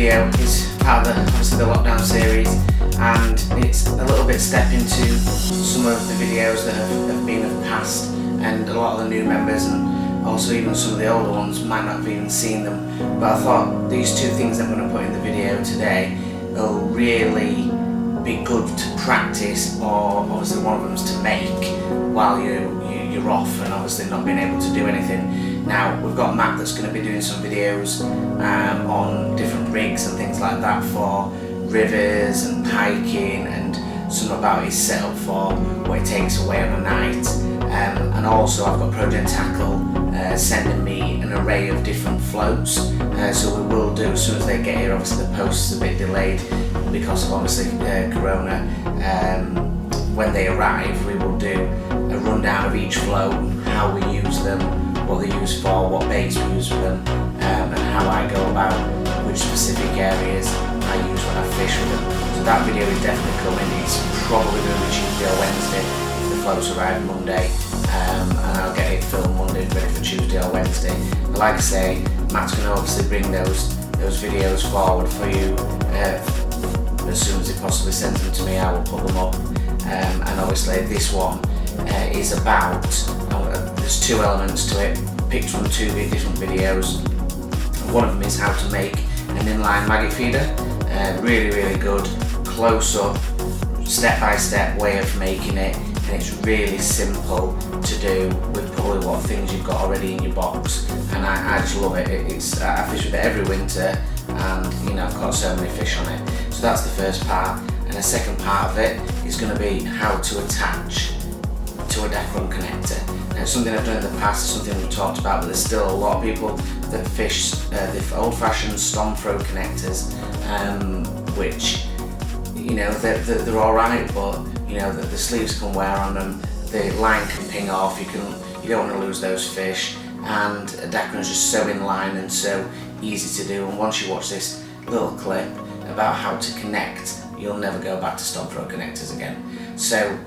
video is part of obviously the lockdown series, and it's a little bit step into some of the videos that have been of the past, and a lot of the new members and also even some of the older ones might not have even seen them. But I thought these two things I'm going to put in the video today will really be good to practice, or obviously one of them is to make while you're off and obviously not being able to do anything. Now we've got Matt that's going to be doing some videos on different rigs and things like that for rivers and piking, and some about his setup for what it takes away on a night. And also I've got Project Tackle sending me an array of different floats, so we will do, as soon as they get here, obviously the post is a bit delayed because of obviously Corona. When they arrive we will do a rundown of each float, how we use them, what they're used for, what baits we use with them, and how I go about which specific areas I use when I fish with them. So that video is definitely coming. It's probably going to be Tuesday or Wednesday if the floats arrive Monday, and I'll get it filmed Monday ready for Tuesday or Wednesday. But like I say, Matt's going to obviously bring those videos forward for you as soon as he possibly sends them to me. I will put them up, and obviously this one is about, there's two elements to it, picked from two different videos. One of them is how to make an inline maggot feeder. Really good, close up, step by step way of making it, and it's really simple to do with probably what things you've got already in your box, and I just love it. I fish with it every winter, and you know, I've got so many fish on it. So that's the first part, and the second part of it is going to be how to attach to a Dacron connector. Now it's something I've done in the past, something we've talked about, but there's still a lot of people that fish the old-fashioned stomp throw connectors, which, you know, they're alright, but you know, the sleeves can wear on them, the line can ping off, you don't want to lose those fish, and a Dacron is just so in line and so easy to do. And once you watch this little clip about how to connect, you'll never go back to stomp throw connectors again. So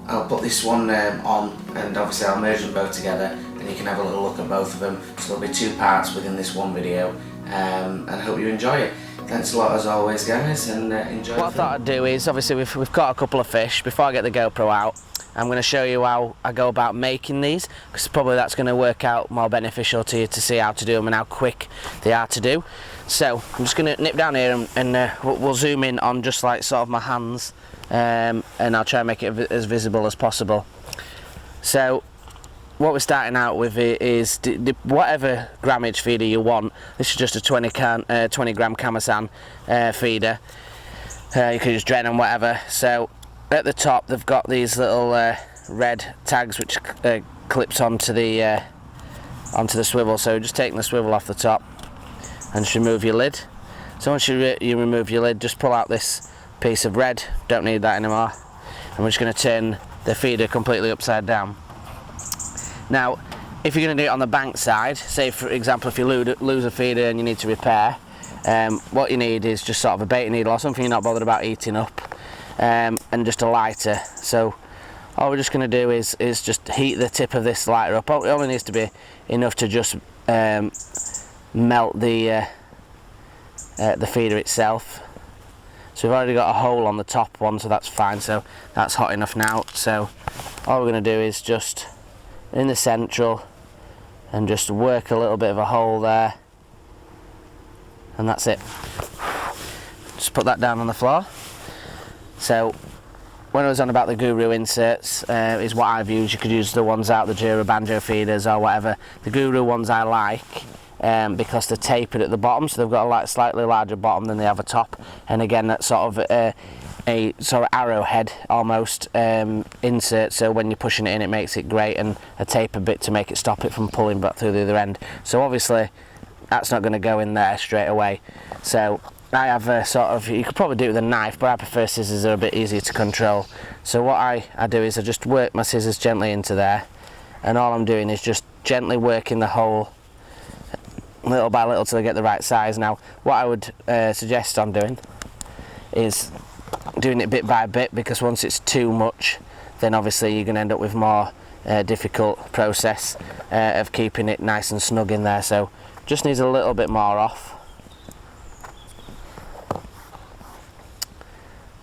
I'll put this one on, and obviously I'll merge them both together, and you can have a little look at both of them. So there'll be two parts within this one video, and I hope you enjoy it. Thanks a lot as always, guys, and enjoy. What I thought I'd do is, obviously we've caught a couple of fish. Before I get the GoPro out, I'm going to show you how I go about making these, because probably that's going to work out more beneficial to you to see how to do them and how quick they are to do. So I'm just going to nip down here, and we'll zoom in on just like sort of my hands, and I'll try and make it as visible as possible. So what we're starting out with is whatever grammage feeder you want. This is just a 20 gram Camasan feeder. You can use Dren and whatever. So at the top they've got these little red tags which clips onto the swivel. So just taking the swivel off the top and just remove your lid. So once you remove your lid, just pull out this piece of red, don't need that anymore, and we're just going to turn the feeder completely upside down. Now if you're going to do it on the bank side, say for example if you lose a feeder and you need to repair, what you need is just sort of a bait needle or something you're not bothered about eating up, and just a lighter. So all we're just going to do is just heat the tip of this lighter up. It only needs to be enough to just melt the feeder itself. So we've already got a hole on the top one, so that's fine, so that's hot enough now. So all we're going to do is just in the central and just work a little bit of a hole there, and that's it. Just put that down on the floor. So when I was on about the Guru inserts, is what I've used. You could use the ones out, the Jura Banjo feeders or whatever. The Guru ones I like because they're tapered at the bottom, so they've got a slightly larger bottom than they have a top, and again that's sort of a sort of arrowhead almost insert, so when you're pushing it in it makes it great, and a taper bit to make it stop it from pulling back through the other end. So obviously that's not going to go in there straight away, so I have a sort of, you could probably do it with a knife, but I prefer scissors, they're a bit easier to control. So what I do is I just work my scissors gently into there, and all I'm doing is just gently working the hole little by little till I get the right size. Now what I would suggest on doing is doing it bit by bit, because once it's too much then obviously you're going to end up with more difficult process of keeping it nice and snug in there. So just needs a little bit more off.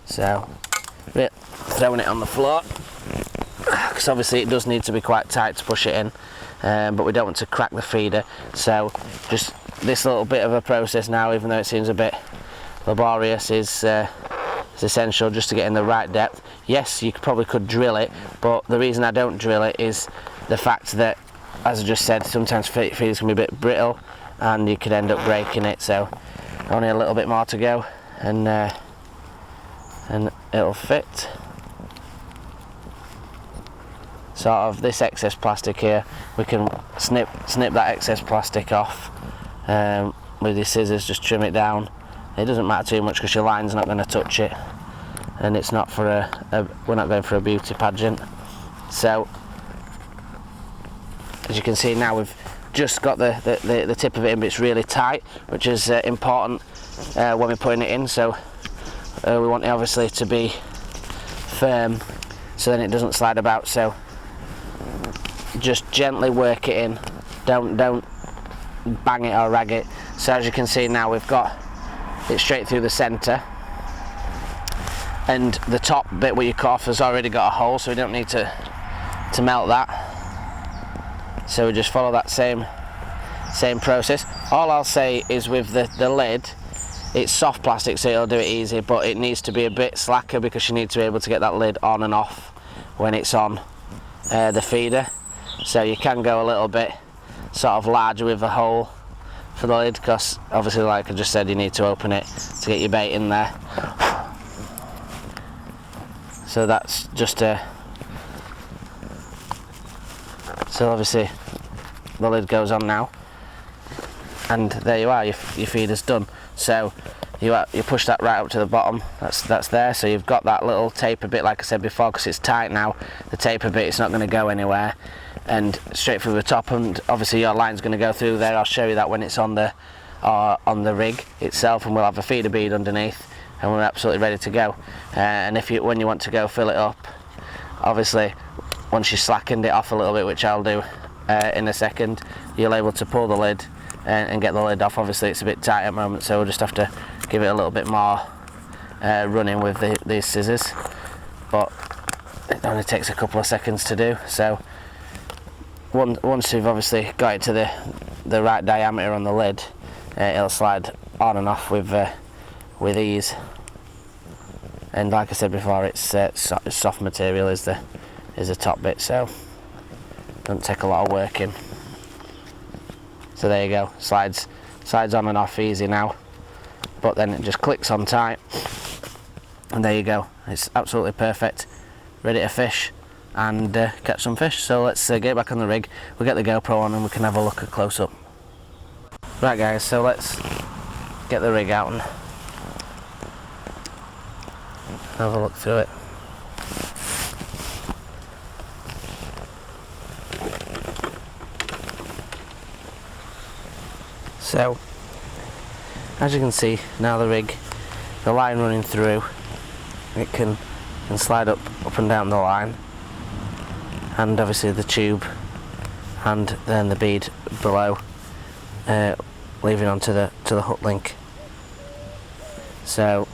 So throwing it on the floor, because obviously it does need to be quite tight to push it in, but we don't want to crack the feeder. So just this little bit of a process now, even though it seems a bit laborious, is essential just to get in the right depth. Yes, you probably could drill it, but the reason I don't drill it is the fact that, as I just said, sometimes feeders can be a bit brittle and you could end up breaking it. So only a little bit more to go, and it'll fit. Sort of this excess plastic here, we can snip that excess plastic off with your scissors. Just trim it down. It doesn't matter too much because your line's not going to touch it, and it's not for we're not going for a beauty pageant. So as you can see now, we've just got the tip of it in, but it's really tight, which is important when we're putting it in. So we want it obviously to be firm, so then it doesn't slide about. So just gently work it in, don't bang it or rag it. So as you can see now, we've got it straight through the centre, and the top bit where you cut off has already got a hole, so we don't need to melt that. So we just follow that same process. All I'll say is with the lid, it's soft plastic, so it'll do it easy, but it needs to be a bit slacker because you need to be able to get that lid on and off when it's on the feeder. So you can go a little bit sort of larger with a hole for the lid, because obviously, like I just said, you need to open it to get your bait in there. So that's just so obviously the lid goes on now, and there you are, your feeder's done. So you push that right up to the bottom. That's there. So you've got that little taper bit, like I said before, because it's tight now. The taper bit, it's not going to go anywhere, and straight through the top. And obviously your line's going to go through there. I'll show you that when it's on the rig itself, and we'll have a feeder bead underneath, and we're absolutely ready to go. And when you want to go fill it up, obviously once you slackened it off a little bit, which I'll do in a second, you're able to pull the lid and get the lid off. Obviously it's a bit tight at the moment, so we'll just have to give it a little bit more running with these scissors, but it only takes a couple of seconds to do. So once you've obviously got it to the right diameter on the lid, it'll slide on and off with ease. And like I said before, it's soft material is the top bit, so doesn't take a lot of work in. So there you go, slides on and off easy now, but then it just clicks on tight, and there you go, it's absolutely perfect, ready to fish and catch some fish. So let's get back on the rig, we'll get the GoPro on and we can have a look at close up. Right guys, so let's get the rig out and have a look through it. So as you can see now, the rig, the line running through, it can slide up and down the line, and obviously the tube and then the bead below, leaving onto the hook link. So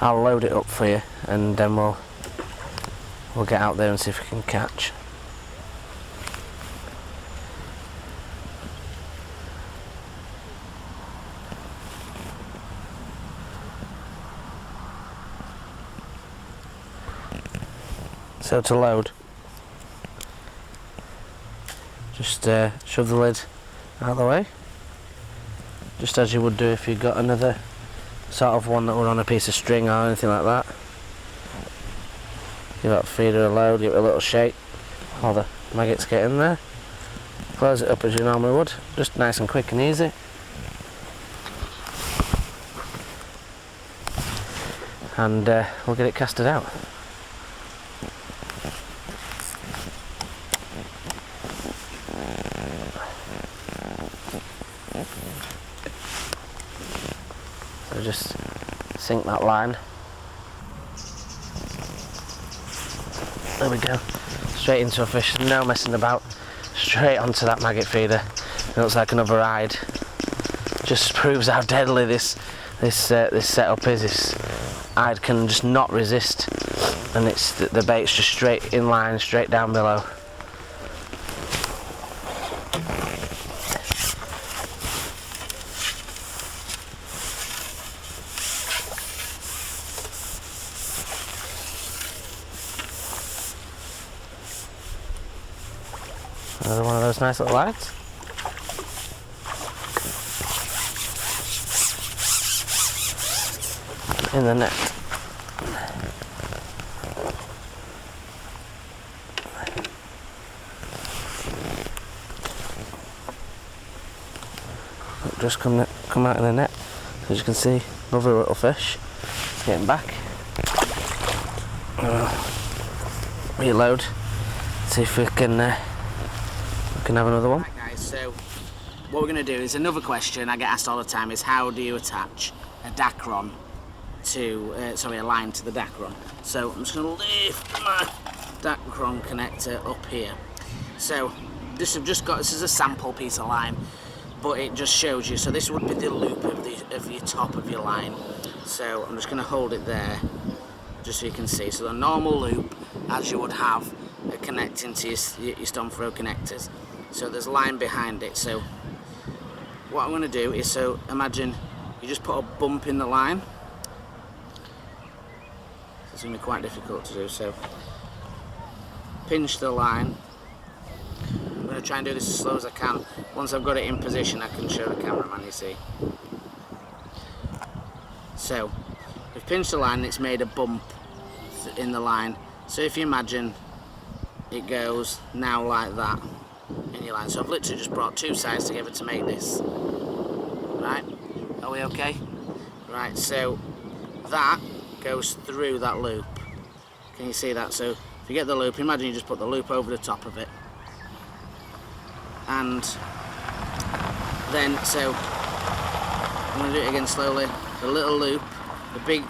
I'll load it up for you, and then we'll get out there and see if we can catch. So to load, just shove the lid out of the way, just as you would do if you got another sort of one that were on a piece of string or anything like that. Give that feeder a load, give it a little shake while the maggots get in there. Close it up as you normally would, just nice and quick and easy. And we'll get it casted out. So just sink that line. There we go. Straight into a fish, no messing about. Straight onto that maggot feeder. It looks like another ride. Just proves how deadly this setup is. It's I can just not resist, and it's the bait's just straight in line, straight down below. Another one of those nice little lines. In the net. Just come out in the net. As you can see, lovely little fish. It's getting back. Reload. See if we can have another one. Right guys, so what we're going to do is another question I get asked all the time is how do you attach a Dacron to, a line to the Dacron. So I'm just going to lift my Dacron connector up here. So this is a sample piece of line, but it just shows you. So this would be the loop of your top of your line. So I'm just going to hold it there, just so you can see. So the normal loop, as you would have connecting to your stone throw connectors. So there's line behind it. So what I'm going to do is, so imagine you just put a bump in the line. It's going to be quite difficult to do, so pinch the line. I'm going to try and do this as slow as I can. Once I've got it in position, I can show the cameraman, you see. So we've pinched the line and it's made a bump in the line. So if you imagine it goes now like that in your line. So I've literally just brought two sides together to make this. Right? Are we okay? Right, so that goes through that loop. Can you see that? So if you get the loop, imagine you just put the loop over the top of it. And then, so I'm going to do it again slowly. The little loop,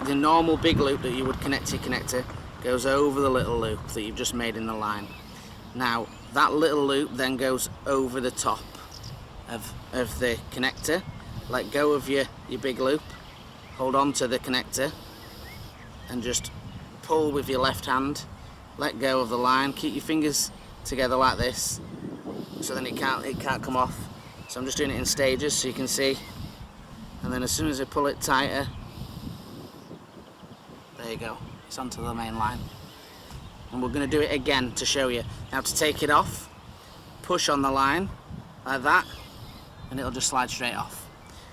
the normal big loop that you would connect to your connector, goes over the little loop that you've just made in the line. Now that little loop then goes over the top of the connector. Let go of your big loop, hold on to the connector and just pull with your left hand, let go of the line, keep your fingers together like this so then it can't come off. So I'm just doing it in stages so you can see, and then as soon as I pull it tighter, there you go, it's onto the main line. And we're going to do it again to show you. Now to take it off, push on the line like that and it'll just slide straight off.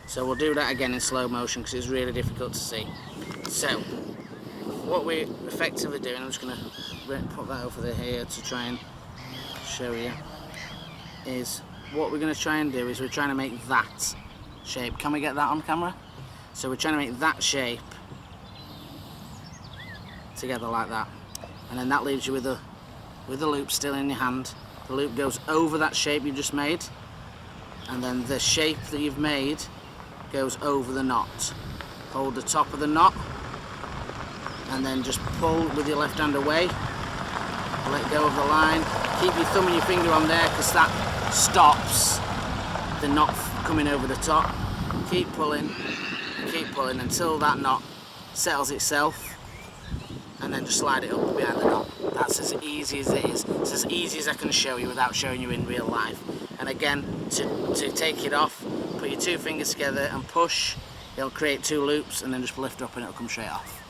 So we'll do that again in slow motion because it's really difficult to see. So what we're effectively doing, I'm just going to put that over here to try and show you, is what we're going to try and do is we're trying to make that shape. Can we get that on camera? So we're trying to make that shape together like that, and then that leaves you with the loop still in your hand. The loop goes over that shape you just made, and then the shape that you've made goes over the knot. Hold the top of the knot and then just pull with your left hand away, let go of the line, keep your thumb and your finger on there because that stops the knot coming over the top. Keep pulling until that knot settles itself, and then just slide it up behind the knot. That's as easy as it is. It's as easy as I can show you without showing you in real life. And again, to take it off, put your two fingers together and push. It'll create two loops and then just lift up and it'll come straight off.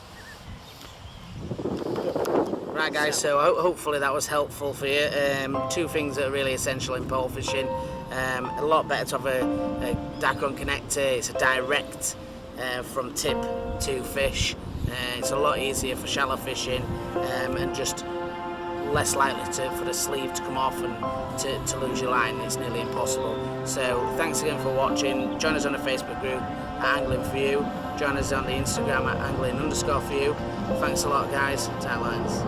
Right guys, so hopefully that was helpful for you. Two things that are really essential in pole fishing. A lot better to have a Dacron connector. It's a direct from tip to fish. It's a lot easier for shallow fishing and just less likely for the sleeve to come off and to lose your line. It's nearly impossible. So thanks again for watching. Join us on the Facebook group at Angling For You. Join us on the Instagram at angling_for you. Thanks a lot guys. Tight lines.